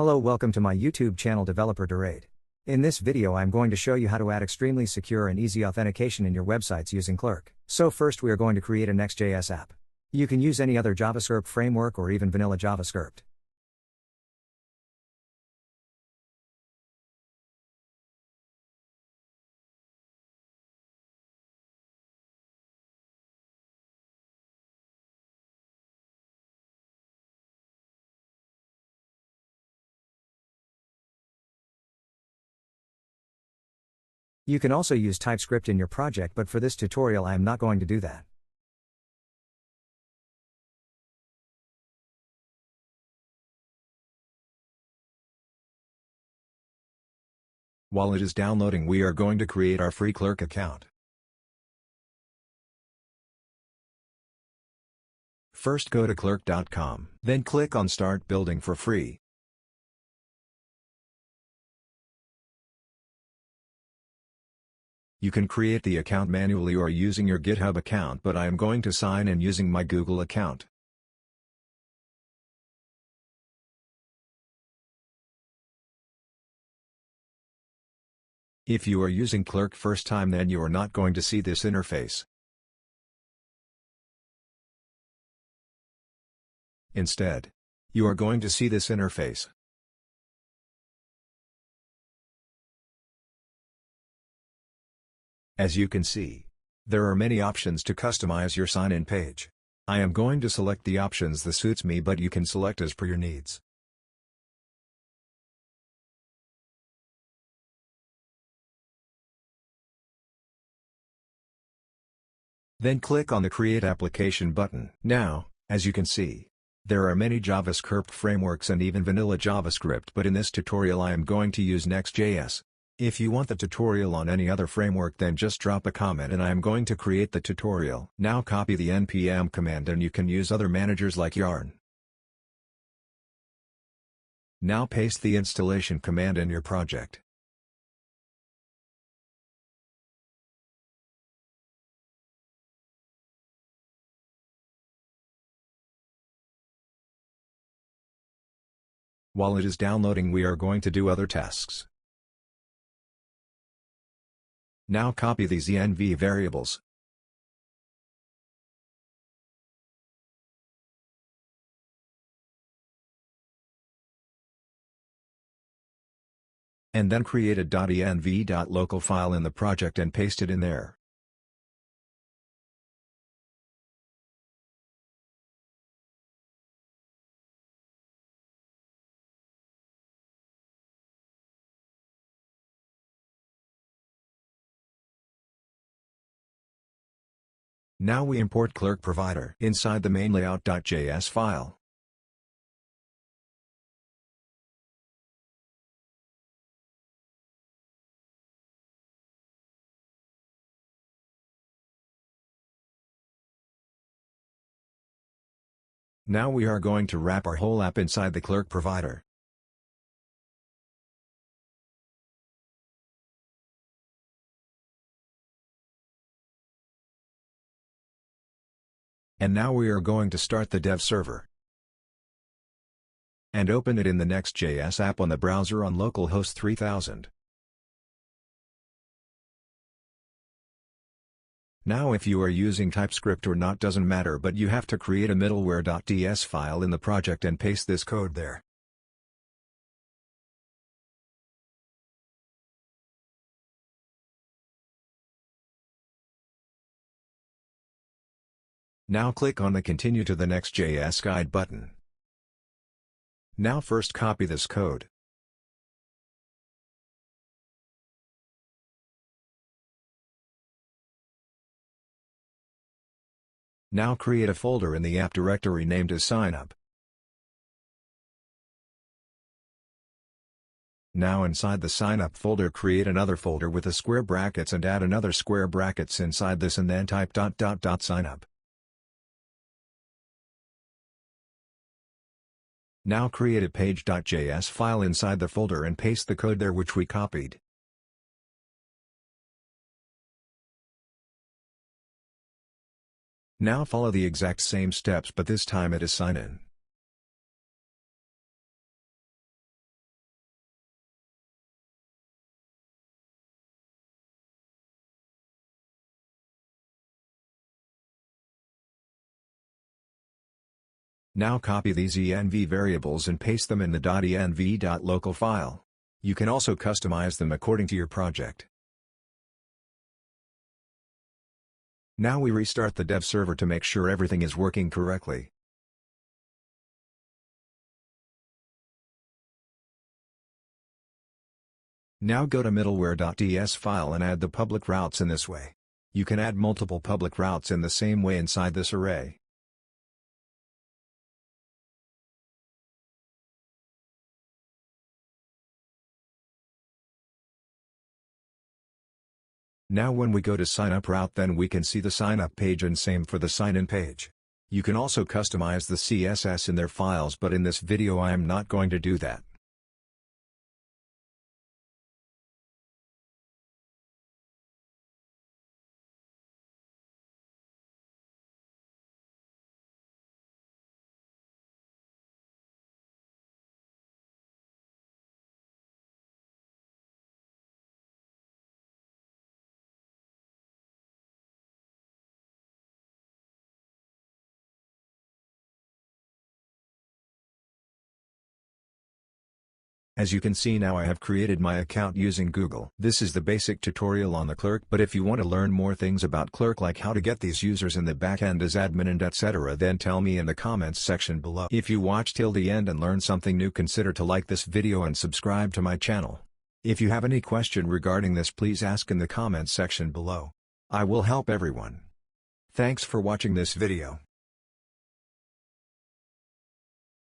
Hello, welcome to my YouTube channel Developer Duraid. In this video I'm going to show you how to add extremely secure and easy authentication in your websites using Clerk. So first we are going to create a Next.js app. You can use any other JavaScript framework or even vanilla JavaScript. You can also use TypeScript in your project, but for this tutorial I am not going to do that. While it is downloading, we are going to create our free Clerk account. First go to clerk.com, then click on Start Building for free. You can create the account manually or using your GitHub account, but I am going to sign in using my Google account. If you are using Clerk first time, then you are not going to see this interface. Instead, you are going to see this interface. As you can see, there are many options to customize your sign-in page. I am going to select the options that suits me, but you can select as per your needs. Then click on the Create Application button. Now, as you can see, there are many JavaScript frameworks and even vanilla JavaScript, but in this tutorial I am going to use Next.js. If you want the tutorial on any other framework, then just drop a comment and I am going to create the tutorial. Now copy the npm command and you can use other managers like Yarn. Now paste the installation command in your project. While it is downloading, we are going to do other tasks. Now copy these env variables. And then create a .env.local file in the project and paste it in there. Now we import Clerk provider inside the main layout.js file. Now we are going to wrap our whole app inside the Clerk provider. And now we are going to start the dev server. And open it in the Next.js app on the browser on localhost 3000. Now if you are using TypeScript or not doesn't matter, but you have to create a middleware.ts file in the project and paste this code there. Now click on the Continue to the Next.js Guide button. Now first copy this code. Now create a folder in the app directory named as signup. Now inside the signup folder create another folder with a square brackets and add another square brackets inside this and then type .signup. Now create a page.js file inside the folder and paste the code there which we copied. Now follow the exact same steps, but this time it is sign in. Now copy these env variables and paste them in the .env.local file. You can also customize them according to your project. Now we restart the dev server to make sure everything is working correctly. Now go to middleware.ts file and add the public routes in this way. You can add multiple public routes in the same way inside this array. Now when we go to sign up route, then we can see the sign up page, and same for the sign in page. You can also customize the CSS in their files, but in this video I am not going to do that. As you can see now, I have created my account using Google. This is the basic tutorial on the Clerk, but if you want to learn more things about Clerk, like how to get these users in the backend as admin and etc., then tell me in the comments section below. If you watch till the end and learn something new, consider to like this video and subscribe to my channel. If you have any question regarding this, please ask in the comments section below. I will help everyone. Thanks for watching this video.